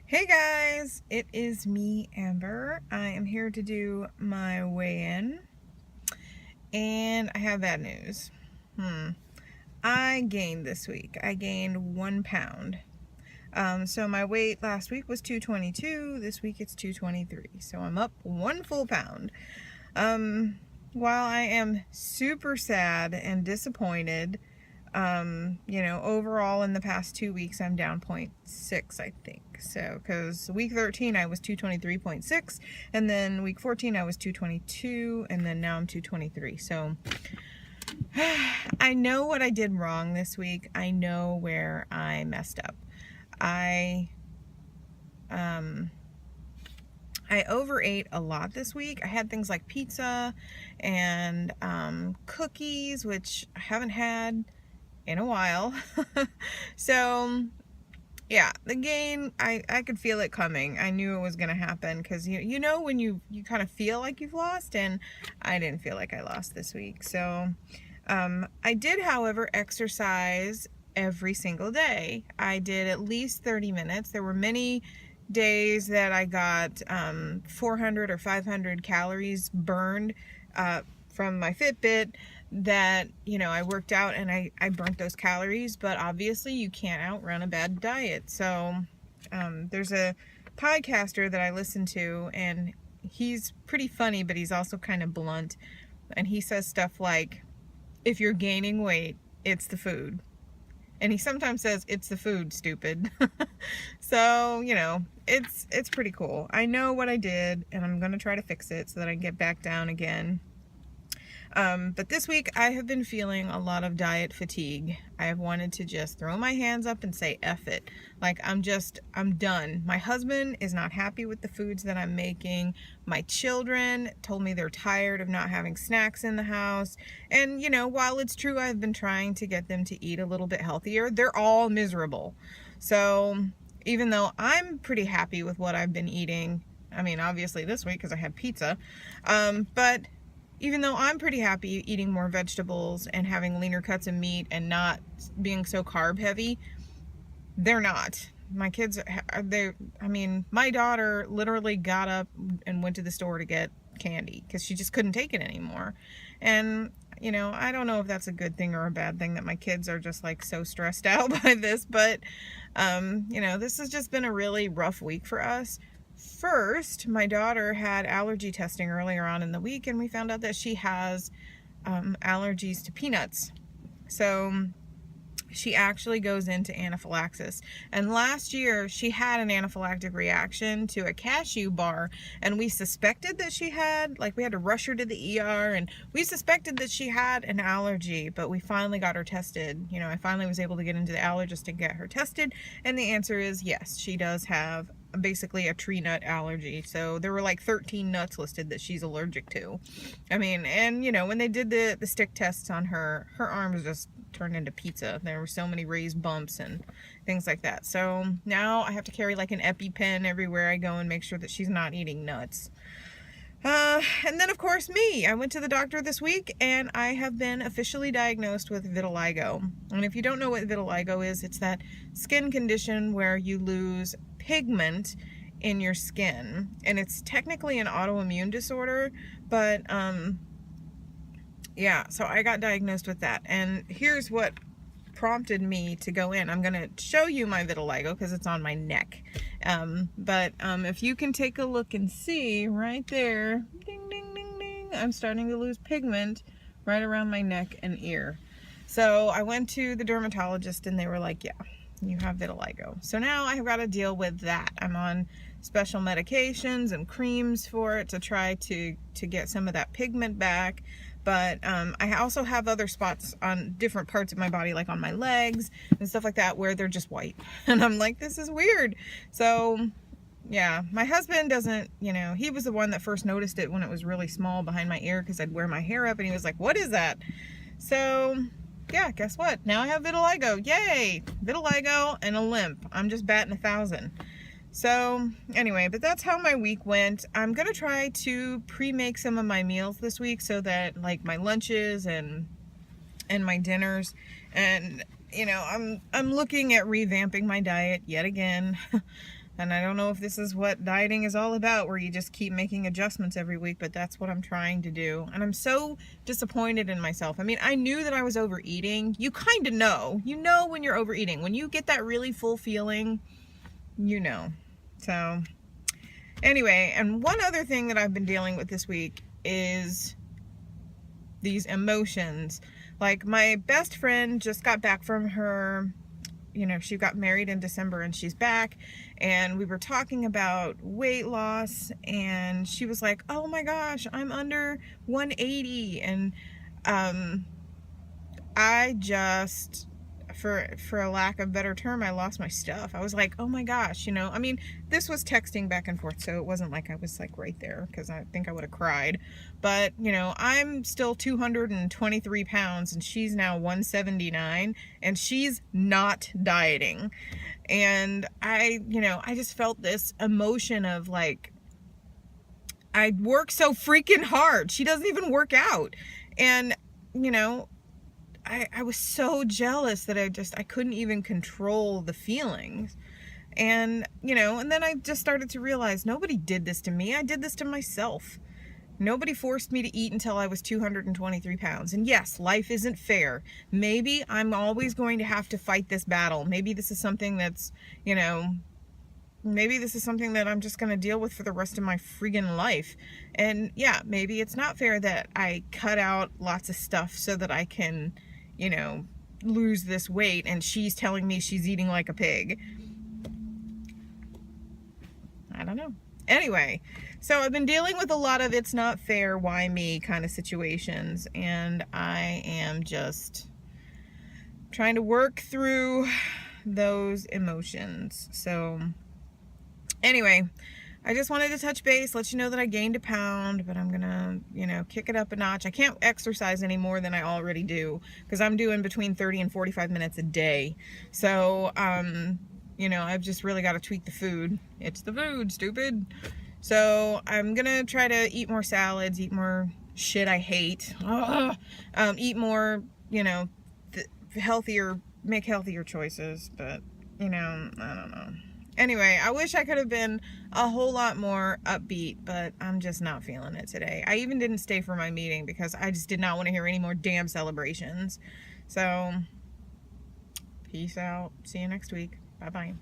Hey guys, it is me, Amber. I am here to do my weigh-in, and I have bad news. I gained this week. I gained 1 pound. So my weight last week was 222. This week it's 223. So I'm up 1 full pound. While I am super sad and disappointed, overall in the past 2 weeks, I'm down 0.6, I think. So, because week 13, I was 223.6, and then week 14, I was 222, and then now I'm 223. So, I know what I did wrong this week. I know where I messed up. I overate a lot this week. I had things like pizza and cookies, which I haven't had in a while. So yeah, the gain, I could feel it coming. I knew it was gonna happen because you know when you kind of feel like you've lost, and I didn't feel like I lost this week. So I did, however, exercise every single day. I did at least 30 minutes. There were many days that I got 400 or 500 calories burned from my Fitbit, that I worked out and I burnt those calories. But obviously you can't outrun a bad diet. So there's a podcaster that I listen to, and he's pretty funny, but he's also kind of blunt, and he says stuff like, if you're gaining weight, it's the food. And he sometimes says, it's the food, stupid. So, it's pretty cool. I know what I did, and I'm going to try to fix it so that I can get back down again. But this week I have been feeling a lot of diet fatigue. I have wanted to just throw my hands up and say F it. Like, I'm done. My husband is not happy with the foods that I'm making. My children told me they're tired of not having snacks in the house. And, while it's true I've been trying to get them to eat a little bit healthier, they're all miserable. So even though I'm pretty happy with what I've been eating, I mean, obviously this week because I had pizza, but even though I'm pretty happy eating more vegetables and having leaner cuts of meat and not being so carb heavy, they're not. My kids, my daughter literally got up and went to the store to get candy because she just couldn't take it anymore. And, I don't know if that's a good thing or a bad thing that my kids are just like so stressed out by this, but, this has just been a really rough week for us. First, my daughter had allergy testing earlier on in the week, and we found out that she has allergies to peanuts. So she actually goes into anaphylaxis. And last year, she had an anaphylactic reaction to a cashew bar, and we suspected that she had, we had to rush her to the ER, and we suspected that she had an allergy, but we finally got her tested. I finally was able to get into the allergist to get her tested, and the answer is yes, she does have basically a tree nut allergy. So there were 13 nuts listed that she's allergic to. And when they did the stick tests on her arm was just turned into pizza. There were so many raised bumps and things like that. So now I have to carry an EpiPen everywhere I go and make sure that she's not eating nuts. And then of course me. I went to the doctor this week, and I have been officially diagnosed with vitiligo. And if you don't know what vitiligo is, it's that skin condition where you lose pigment in your skin, and it's technically an autoimmune disorder, but yeah, so I got diagnosed with that. And here's what prompted me to go in. I'm going to show you my vitiligo because it's on my neck. But if you can take a look and see right there, ding, ding, ding, ding, I'm starting to lose pigment right around my neck and ear. So I went to the dermatologist, and they were like, yeah, you have vitiligo. So now I've got to deal with that. I'm on special medications and creams for it to try to get some of that pigment back. But I also have other spots on different parts of my body, like on my legs and stuff like that, where they're just white. And I'm like, this is weird. So yeah, my husband doesn't, he was the one that first noticed it when it was really small behind my ear because I'd wear my hair up, and he was like, what is that? So yeah, guess what? Now I have vitiligo. Yay! Vitiligo and a limp. I'm just batting 1,000. So anyway, but that's how my week went. I'm gonna try to pre-make some of my meals this week so that my lunches and my dinners, and I'm looking at revamping my diet yet again. And I don't know if this is what dieting is all about, where you just keep making adjustments every week, but that's what I'm trying to do. And I'm so disappointed in myself. I mean, I knew that I was overeating. You kind of know. You know when you're overeating. When you get that really full feeling, you know. So, anyway, and one other thing that I've been dealing with this week is these emotions. Like, my best friend just got back from her, she got married in December and she's back, and we were talking about weight loss, and she was like, oh my gosh, I'm under 180. And I just, for a lack of better term, I lost my stuff. I was like, oh my gosh, I mean, this was texting back and forth, so it wasn't like I was like right there, because I think I would have cried. But I'm still 223 pounds and she's now 179, and she's not dieting. And I just felt this emotion of like, I work so freaking hard, she doesn't even work out. And I was so jealous that I couldn't even control the feelings. And, and then I just started to realize nobody did this to me. I did this to myself. Nobody forced me to eat until I was 223 pounds. And yes, life isn't fair. Maybe I'm always going to have to fight this battle. Maybe this is something that's, maybe this is something that I'm just going to deal with for the rest of my friggin' life. And yeah, maybe it's not fair that I cut out lots of stuff so that I can, lose this weight, and she's telling me she's eating like a pig. I don't know. Anyway, so I've been dealing with a lot of it's not fair, why me kind of situations, and I am just trying to work through those emotions. So anyway, I just wanted to touch base, let you know that I gained a pound, but I'm gonna, kick it up a notch. I can't exercise any more than I already do, because I'm doing between 30 and 45 minutes a day. So, I've just really got to tweak the food. It's the food, stupid. So I'm gonna try to eat more salads, eat more shit I hate, eat more, healthier, make healthier choices, but, I don't know. Anyway, I wish I could have been a whole lot more upbeat, but I'm just not feeling it today. I even didn't stay for my meeting because I just did not want to hear any more damn celebrations. So, peace out. See you next week. Bye-bye.